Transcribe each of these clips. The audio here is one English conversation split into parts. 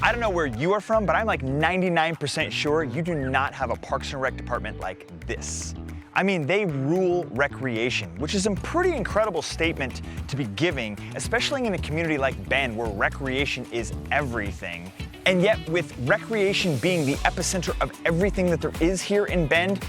I don't know where you are from, but I'm like 99% sure you do not have a Parks and Rec department like this. I mean, they rule recreation, which is a pretty incredible statement to be giving, especially in a community like Bend where recreation is everything. And yet with recreation being the epicenter of everything that there is here in Bend,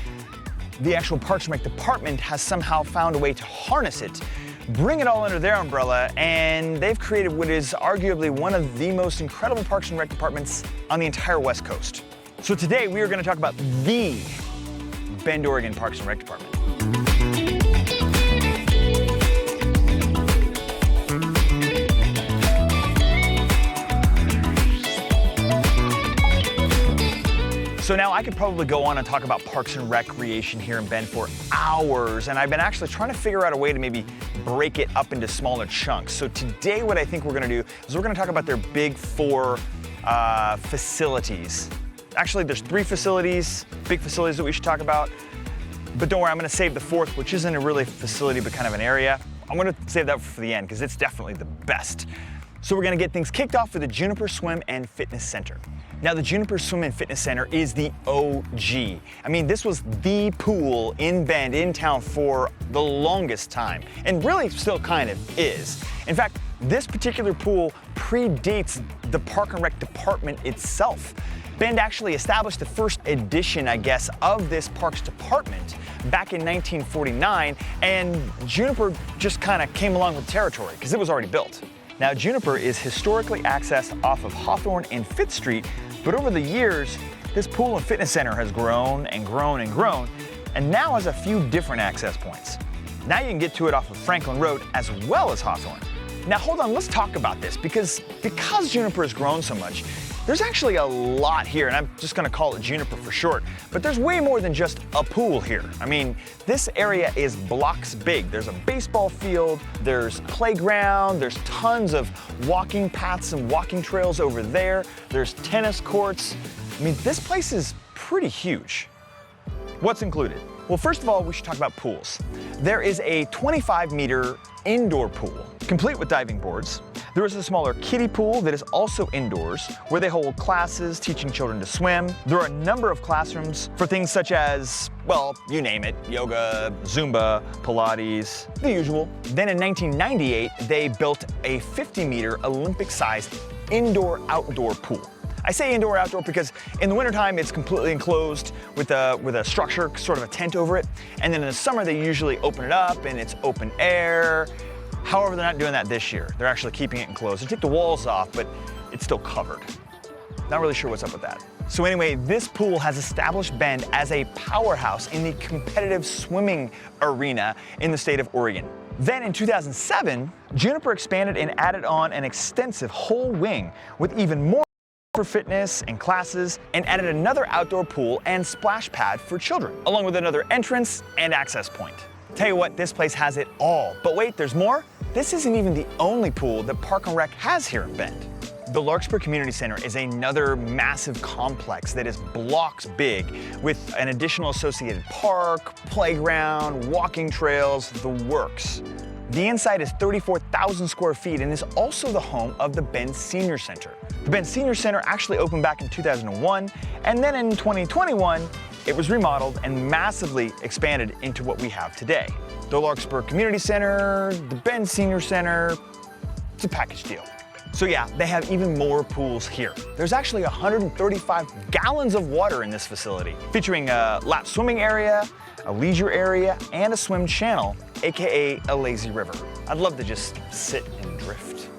the actual Parks and Rec department has somehow found a way to harness it, bring it all under their umbrella, and they've created what is arguably one of the most incredible Parks and Rec departments on the entire West Coast. So today we are going to talk about the Bend, Oregon Parks and Rec department. So now I could probably go on and talk about Parks and Recreation here in Bend for hours, and I've been actually trying to figure out a way to maybe break it up into smaller chunks. So today what I think we're gonna do is we're gonna talk about their big four facilities. Actually, there's three facilities, big facilities that we should talk about, but don't worry, I'm gonna save the fourth, which isn't a really facility, but kind of an area. I'm gonna save that for the end because it's definitely the best. So we're gonna get things kicked off with the Juniper Swim and Fitness Center. Now the Juniper Swim and Fitness Center is the OG. I mean, this was the pool in Bend, in town for the longest time, and really still kind of is. In fact, this particular pool predates the Park and Rec department itself. Bend actually established the first edition, I guess, of this Parks department back in 1949, and Juniper just kind of came along with territory because it was already built. Now, Juniper is historically accessed off of Hawthorne and Fifth Street, but over the years, this pool and fitness center has grown and grown and grown, and now has a few different access points. Now you can get to it off of Franklin Road as well as Hawthorne. Now hold on, let's talk about this because Juniper has grown so much, there's actually a lot here, and I'm just gonna call it Juniper for short, but there's way more than just a pool here. I mean, this area is blocks big. There's a baseball field, there's playground, there's tons of walking paths and walking trails over there, there's tennis courts. I mean, this place is pretty huge. What's included? Well, first of all, we should talk about pools. There is a 25-meter indoor pool, complete with diving boards. There is a smaller kiddie pool that is also indoors, where they hold classes teaching children to swim. There are a number of classrooms for things such as, well, you name it, yoga, Zumba, Pilates, the usual. Then in 1998, they built a 50-meter Olympic-sized indoor-outdoor pool. I say indoor-outdoor because in the wintertime, it's completely enclosed with a structure, sort of a tent over it. And then in the summer, they usually open it up and it's open air. However, they're not doing that this year. They're actually keeping it enclosed. They take the walls off, but it's still covered. Not really sure what's up with that. So anyway, this pool has established Bend as a powerhouse in the competitive swimming arena in the state of Oregon. Then in 2007, Juniper expanded and added on an extensive whole wing with even more for fitness and classes, and added another outdoor pool and splash pad for children, along with another entrance and access point. Tell you what, this place has it all. But wait, there's more. This isn't even the only pool that Park and Rec has here in Bend. The Larkspur Community Center is another massive complex that is blocks big with an additional associated park, playground, walking trails, the works. The inside is 34,000 square feet and is also the home of the Bend Senior Center. The Bend Senior Center actually opened back in 2001, and then in 2021, it was remodeled and massively expanded into what we have today. The Larkspur Community Center, the Bend Senior Center, it's a package deal. So yeah, they have even more pools here. There's actually 135 gallons of water in this facility, featuring a lap swimming area, a leisure area, and a swim channel, AKA a lazy river. I'd love to just sit and drift.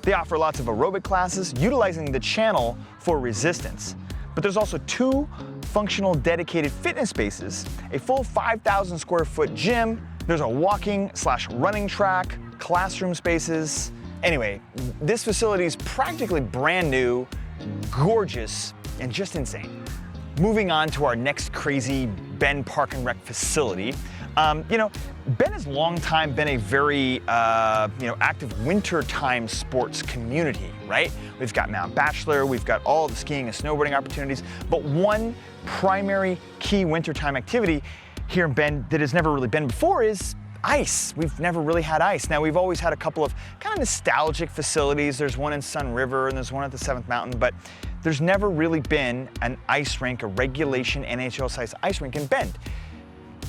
They offer lots of aerobic classes utilizing the channel for resistance. But there's also two functional dedicated fitness spaces, a full 5,000 square foot gym, there's a walking/running track, classroom spaces. Anyway, this facility is practically brand new, gorgeous, and just insane. Moving on to our next crazy Bend Park and Rec facility. Bend has long time been a very active wintertime sports community, right? We've got Mount Bachelor, we've got all the skiing and snowboarding opportunities, but one primary key wintertime activity here in Bend that has never really been before is ice. We've never really had ice. Now, we've always had a couple of kind of nostalgic facilities. There's one in Sun River and there's one at the 7th Mountain, but there's never really been an ice rink, a regulation NHL-sized ice rink in Bend.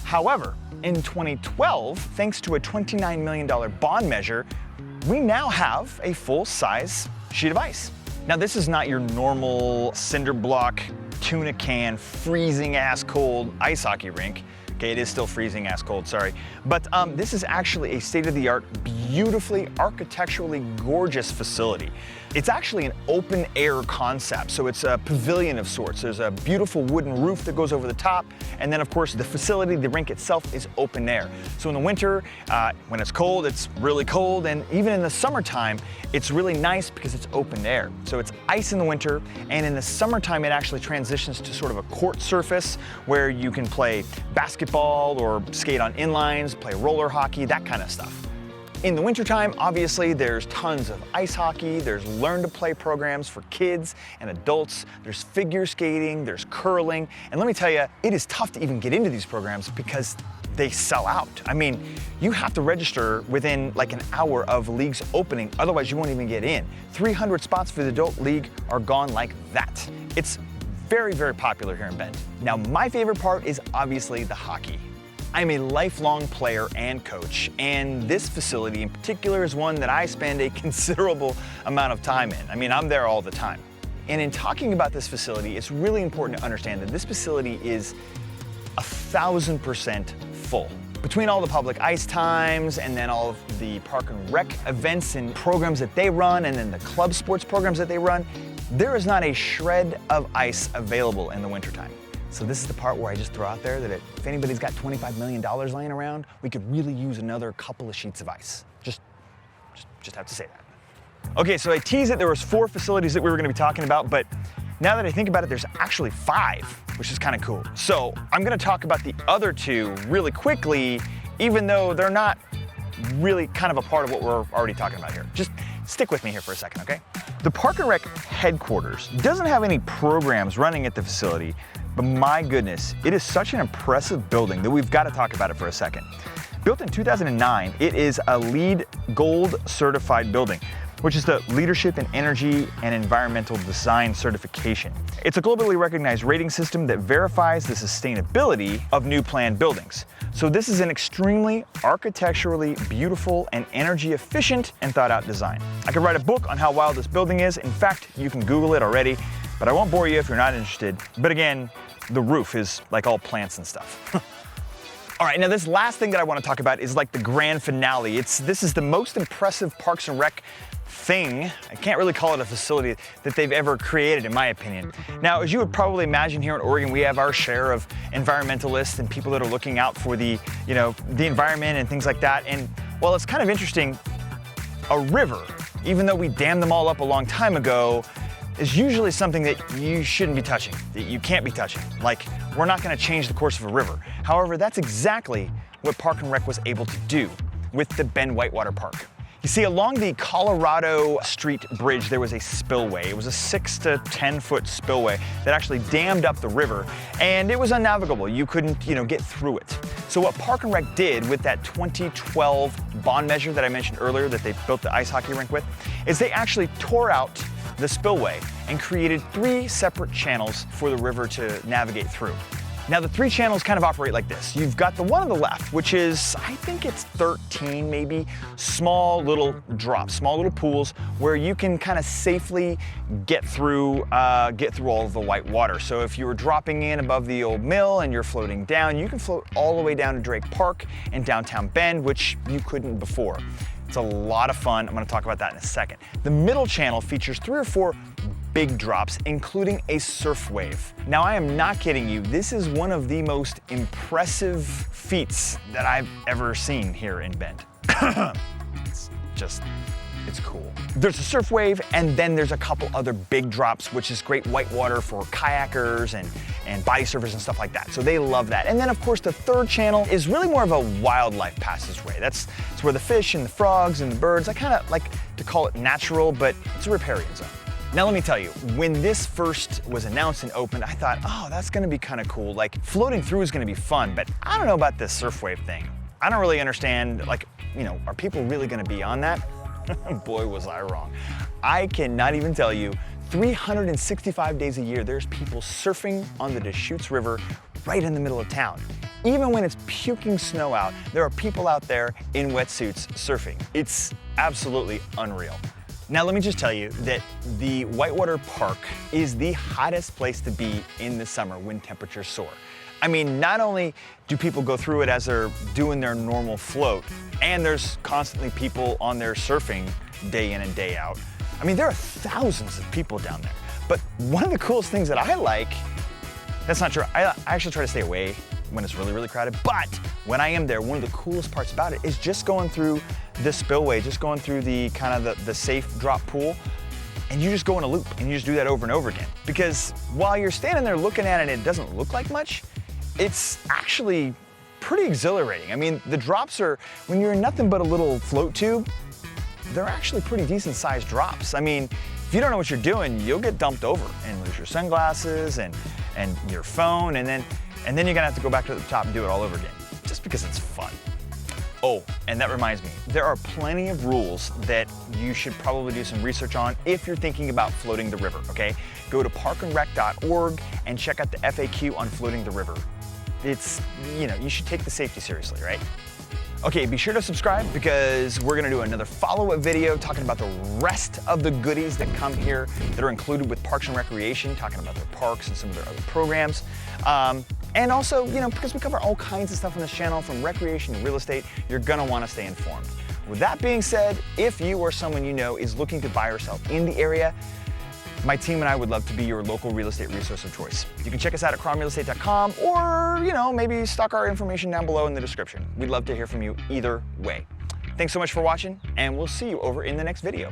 However, in 2012, thanks to a $29 million bond measure, we now have a full-size sheet of ice. Now, this is not your normal cinder block, tuna can, freezing ass cold ice hockey rink. Okay, it is still freezing ass cold, sorry. But this is actually a state-of-the-art, beautifully, architecturally gorgeous facility. It's actually an open air concept, so it's a pavilion of sorts. There's a beautiful wooden roof that goes over the top, and then of course the facility, the rink itself, is open air. So in the winter, when it's cold, it's really cold, and even in the summertime, it's really nice because it's open air. So it's ice in the winter, and in the summertime it actually transitions to sort of a court surface where you can play basketball or skate on inlines, play roller hockey, that kind of stuff. In the wintertime, obviously, there's tons of ice hockey, there's learn-to-play programs for kids and adults, there's figure skating, there's curling, and let me tell you, it is tough to even get into these programs because they sell out. I mean, you have to register within like an hour of leagues opening, otherwise you won't even get in. 300 spots for the adult league are gone like that. It's very, very popular here in Bend. Now, my favorite part is obviously the hockey. I'm a lifelong player and coach, and this facility in particular is one that I spend a considerable amount of time in. I mean, I'm there all the time. And in talking about this facility, it's really important to understand that this facility is 1,000% full. Between all the public ice times and then all of the Park and Rec events and programs that they run and then the club sports programs that they run, there is not a shred of ice available in the wintertime. So this is the part where I just throw out there that if anybody's got $25 million laying around, we could really use another couple of sheets of ice. Just have to say that. Okay, so I teased that there was 4 facilities that we were gonna be talking about, but now that I think about it, there's actually 5, which is kind of cool. So I'm gonna talk about the other 2 really quickly, even though they're not really kind of a part of what we're already talking about here. Just stick with me here for a second, okay? The Park and Rec headquarters doesn't have any programs running at the facility, but my goodness, it is such an impressive building that we've got to talk about it for a second. Built in 2009, it is a LEED Gold certified building, which is the Leadership in Energy and Environmental Design certification. It's a globally recognized rating system that verifies the sustainability of new planned buildings. So this is an extremely architecturally beautiful and energy efficient and thought out design. I could write a book on how wild this building is. In fact, you can Google it already, but I won't bore you if you're not interested. But again, the roof is like all plants and stuff. All right, now this last thing that I want to talk about is like the grand finale. This is the most impressive Parks and Rec thing. I can't really call it a facility that they've ever created, in my opinion. Now, as you would probably imagine, here in Oregon, we have our share of environmentalists and people that are looking out for the environment and things like that. And while it's kind of interesting, a river, even though we dammed them all up a long time ago, is usually something that you shouldn't be touching, that you can't be touching. Like, we're not gonna change the course of a river. However, that's exactly what Park and Rec was able to do with the Bend Whitewater Park. You see, along the Colorado Street Bridge, there was a spillway. It was a 6 to 10 foot spillway that actually dammed up the river, and it was unnavigable. You couldn't, get through it. So what Park and Rec did with that 2012 bond measure that I mentioned earlier that they built the ice hockey rink with, is they actually tore out the spillway and created 3 separate channels for the river to navigate through. Now the 3 channels kind of operate like this. You've got the one on the left, which is, I think it's 13 maybe, small little drops, small little pools where you can kind of safely get through all of the white water. So if you were dropping in above the old mill and you're floating down, you can float all the way down to Drake Park in downtown Bend, which you couldn't before. It's a lot of fun. I'm gonna talk about that in a second. The middle channel features 3 or 4 big drops, including a surf wave. Now, I am not kidding you. This is one of the most impressive feats that I've ever seen here in Bend. It's cool. There's a surf wave, and then there's a couple other big drops, which is great whitewater for kayakers and body surfers and stuff like that. So they love that. And then, of course, the 3rd channel is really more of a wildlife passageway. It's where the fish and the frogs and the birds, I kind of like to call it natural, but it's a riparian zone. Now let me tell you, when this first was announced and opened, I thought, oh, that's gonna be kind of cool. Like, floating through is gonna be fun, but I don't know about this surf wave thing. I don't really understand, like, you know, are people really gonna be on that? Boy, was I wrong. I cannot even tell you, 365 days a year, there's people surfing on the Deschutes River right in the middle of town. Even when it's puking snow out, there are people out there in wetsuits surfing. It's absolutely unreal. Now, let me just tell you that the Whitewater Park is the hottest place to be in the summer when temperatures soar. I mean, not only do people go through it as they're doing their normal float, and there's constantly people on there surfing day in and day out. I mean, there are thousands of people down there. But one of the coolest things that I like, that's not true, I actually try to stay away when it's really, really crowded, but when I am there, one of the coolest parts about it is just going through the spillway, just going through the kind of the safe drop pool, and you just go in a loop, and you just do that over and over again. Because while you're standing there looking at it and it doesn't look like much, it's actually pretty exhilarating. I mean, the drops are, when you're in nothing but a little float tube, they're actually pretty decent sized drops. I mean, if you don't know what you're doing, you'll get dumped over and lose your sunglasses and your phone, and then you're gonna have to go back to the top and do it all over again, just because it's fun. Oh, and that reminds me, there are plenty of rules that you should probably do some research on if you're thinking about floating the river, okay? Go to parkandrec.org and check out the FAQ on floating the river. It's, you know, you should take the safety seriously, right? Okay, be sure to subscribe because we're gonna do another follow-up video talking about the rest of the goodies that come here that are included with Parks and Recreation, talking about their parks and some of their other programs. And also, you know, because we cover all kinds of stuff on this channel, from recreation to real estate, you're gonna wanna stay informed. With that being said, if you or someone you know is looking to buy or sell in the area, my team and I would love to be your local real estate resource of choice. You can check us out at cromrealestate.com, or, you know, maybe stock our information down below in the description. We'd love to hear from you either way. Thanks so much for watching, and we'll see you over in the next video.